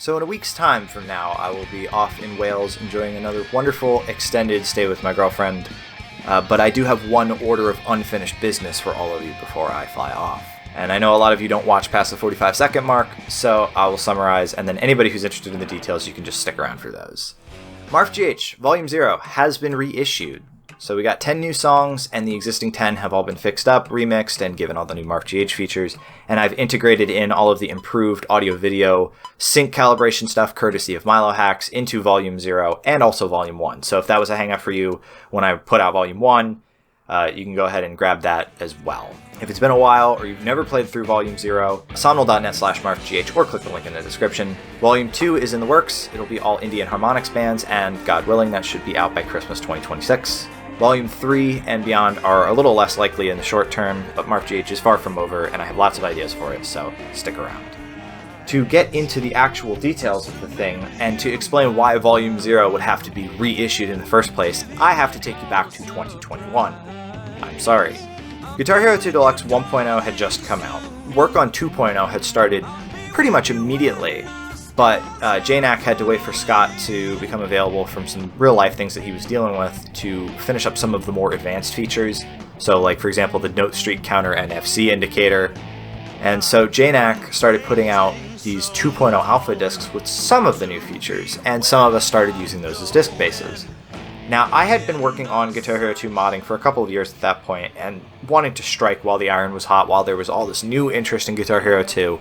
So in a week's time from now, I will be off in Wales enjoying another wonderful extended stay with my girlfriend. But I do have one order of unfinished business for all of you before I fly off. And I know a lot of you don't watch past the 45-second mark, so I will summarize, and then anybody who's interested in the details, you can just stick around for those. marfGH Volume 0 has been reissued. So we got 10 new songs, and the existing 10 have all been fixed up, remixed, and given all the new marfGH features. And I've integrated in all of the improved audio-video sync calibration stuff, courtesy of Milo Hacks, into Volume 0 and also Volume 1. So if that was a hang-up for you when I put out Volume 1, you can go ahead and grab that as well. If it's been a while or you've never played through Volume 0, somnol.net/marfgh or click the link in the description. Volume 2 is in the works. It'll be all indie and harmonics bands, and God willing, that should be out by Christmas 2026. Volume 3 and beyond are a little less likely in the short term, but marfGH is far from over, and I have lots of ideas for it, so stick around. To get into the actual details of the thing, and to explain why Volume 0 would have to be reissued in the first place, I have to take you back to 2021. I'm sorry. Guitar Hero II Deluxe 1.0 had just come out. Work on 2.0 had started pretty much immediately, but JNAC had to wait for Scott to become available from some real-life things that he was dealing with to finish up some of the more advanced features. So, like, for example, the note streak counter and FC indicator. And so JNAC started putting out these 2.0 alpha discs with some of the new features, and some of us started using those as disc bases. Now, I had been working on Guitar Hero 2 modding for a couple of years at that point, and wanting to strike while the iron was hot, while there was all this new interest in Guitar Hero 2,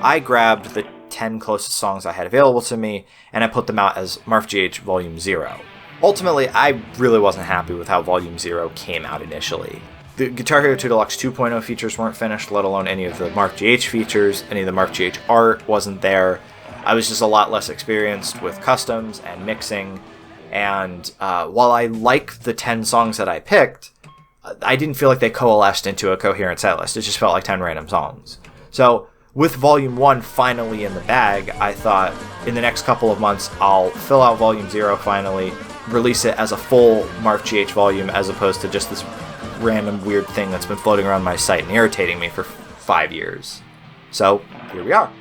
I grabbed the 10 closest songs I had available to me, and I put them out as marfGH Volume 0. Ultimately, I really wasn't happy with how Volume 0 came out initially. The Guitar Hero 2 Deluxe 2.0 features weren't finished, let alone any of the marfGH features. Any of the marfGH art wasn't there. I was just a lot less experienced with customs and mixing, and while I like the 10 songs that I picked, I didn't feel like they coalesced into a coherent setlist. It just felt like 10 random songs. So, with Volume 1 finally in the bag, I thought in the next couple of months I'll fill out Volume 0 finally, release it as a full marfGH volume as opposed to just this random weird thing that's been floating around my site and irritating me for 5 years. So, here we are.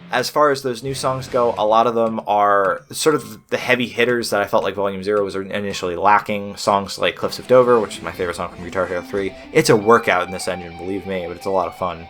As far as those new songs go, a lot of them are sort of the heavy hitters that I felt like Volume 0 was initially lacking. Songs like Cliffs of Dover, which is my favorite song from Guitar Hero 3. It's a workout in this engine, believe me, but it's a lot of fun.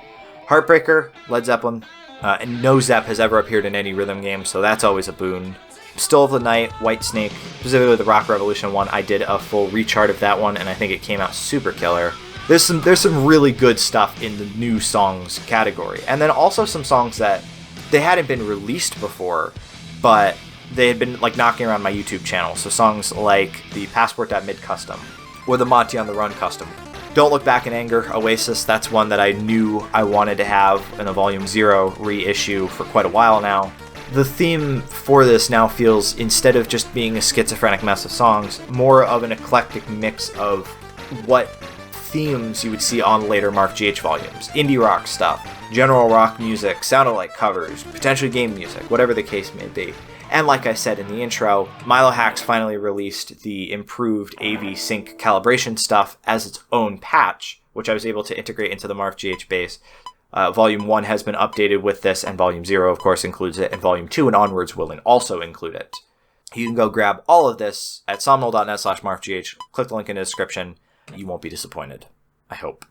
Heartbreaker, Led Zeppelin, and no Zepp has ever appeared in any rhythm game, so that's always a boon. Still of the Night, Whitesnake, specifically the Rock Revolution one, I did a full rechart of that one, and I think it came out super killer. There's some really good stuff in the new songs category, and then also some songs that they hadn't been released before, but they had been like knocking around my YouTube channel. So songs like the Passport.mid custom, or the Monty on the Run custom. Don't Look Back in Anger, Oasis, that's one that I knew I wanted to have in a Volume 0 reissue for quite a while now. The theme for this now feels, instead of just being a schizophrenic mess of songs, more of an eclectic mix of what themes you would see on later marfGH volumes. Indie rock stuff, general rock music, sound-alike covers, potentially game music, whatever the case may be. And like I said in the intro, Milo Hacks finally released the improved AV sync calibration stuff as its own patch, which I was able to integrate into the marfGH base. Volume 1 has been updated with this, and Volume 0, of course, includes it, and Volume 2 and onwards will also include it. You can go grab all of this at somnol.net/marfgh. Click the link in the description. You won't be disappointed. I hope.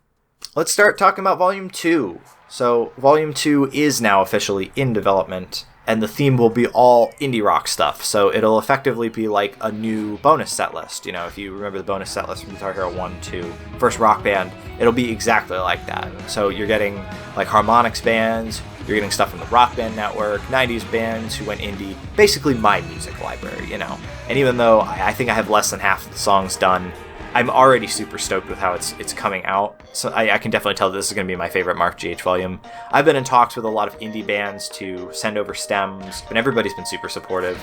Let's start talking about Volume 2. So, Volume 2 is now officially in development, and the theme will be all indie rock stuff. So it'll effectively be like a new bonus set list. You know, if you remember the bonus set list from Guitar Hero 1, 2, first Rock Band, it'll be exactly like that. So you're getting like harmonics bands, you're getting stuff from the Rock Band Network, 90s bands who went indie, basically my music library, you know. And even though I think I have less than half of the songs done, I'm already super stoked with how it's coming out, so I can definitely tell this is going to be my favorite marfGH volume. I've been in talks with a lot of indie bands to send over stems, but everybody's been super supportive.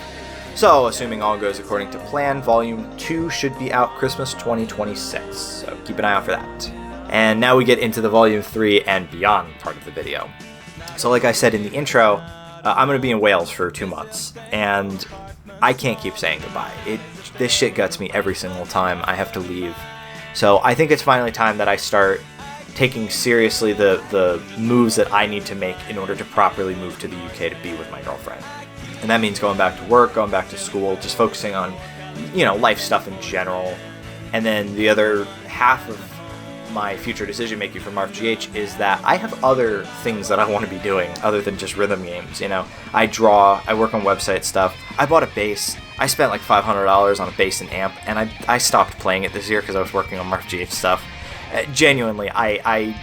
So, assuming all goes according to plan, Volume 2 should be out Christmas 2026, so keep an eye out for that. And now we get into the Volume 3 and beyond part of the video. So like I said in the intro, I'm going to be in Wales for 2 months, and I can't keep saying goodbye. This shit guts me every single time I have to leave. So I think it's finally time that I start taking seriously the moves that I need to make in order to properly move to the UK to be with my girlfriend. And that means going back to work, going back to school, just focusing on, life stuff in general. And then the other half of my future decision making for marfGH is that I have other things that I want to be doing other than just rhythm games. I draw, I work on website stuff. I bought a bass. I spent like $500 on a bass and amp, and I stopped playing it this year because I was working on marfGH stuff. Genuinely, I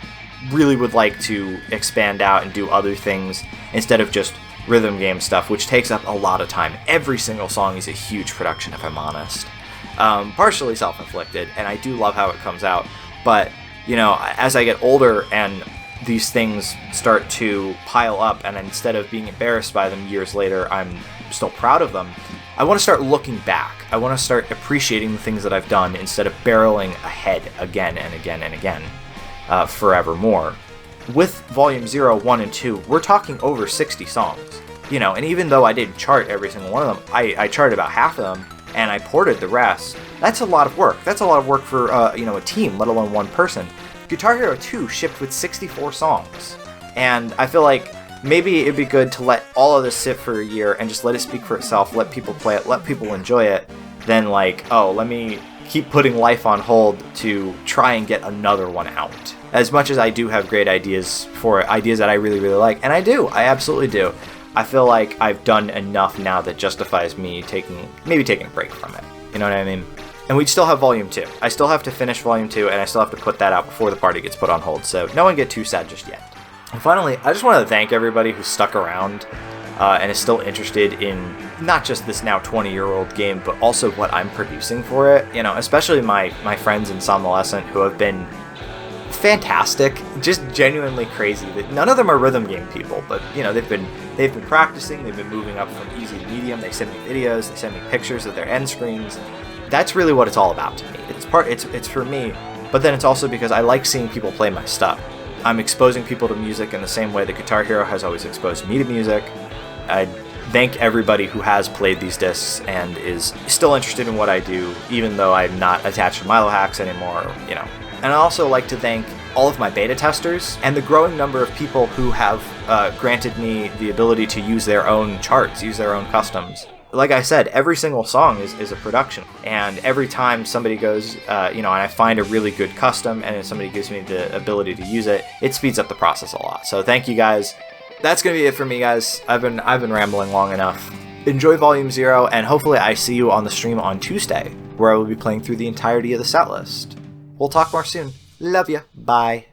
really would like to expand out and do other things instead of just rhythm game stuff, which takes up a lot of time. Every single song is a huge production, if I'm honest. Partially self-inflicted, and I do love how it comes out, but as I get older and these things start to pile up, and instead of being embarrassed by them years later, I'm still proud of them, I want to start looking back. I want to start appreciating the things that I've done instead of barreling ahead again and again and again, forevermore. With Volume 0, 1, and 2, we're talking over 60 songs. And even though I didn't chart every single one of them, I charted about half of them, and I ported the rest. That's a lot of work. That's a lot of work for a team, let alone one person. Guitar Hero 2 shipped with 64 songs, and I feel like maybe it'd be good to let all of this sit for a year and just let it speak for itself, let people play it, let people enjoy it, then let me keep putting life on hold to try and get another one out. As much as I do have great ideas for it, ideas that I really, really like, and I absolutely do. I feel like I've done enough now that justifies me taking a break from it. You know what I mean? And we'd still have Volume 2. I still have to finish Volume 2, and I still have to put that out before the party gets put on hold, so no one get too sad just yet. And finally, I just want to thank everybody who stuck around and is still interested in not just this now 20-year-old game, but also what I'm producing for it. Especially my friends in Somnolescent who have been fantastic, just genuinely crazy. That none of them are rhythm game people, but they've been practicing, they've been moving up from easy to medium. They send me videos, they send me pictures of their end screens. That's really what it's all about to me. It's for me, but then it's also because I like seeing people play my stuff. I'm exposing people to music in the same way that Guitar Hero has always exposed me to music. I thank everybody who has played these discs and is still interested in what I do, even though I'm not attached to Milo Hacks anymore, And I also like to thank all of my beta testers and the growing number of people who have granted me the ability to use their own charts, use their own customs. Like I said, every single song is a production, and every time somebody goes, and I find a really good custom, and if somebody gives me the ability to use it, it speeds up the process a lot. So thank you guys. That's gonna be it for me, guys. I've been rambling long enough. Enjoy Volume 0, and hopefully I see you on the stream on Tuesday, where I will be playing through the entirety of the set list. We'll talk more soon. Love ya. Bye.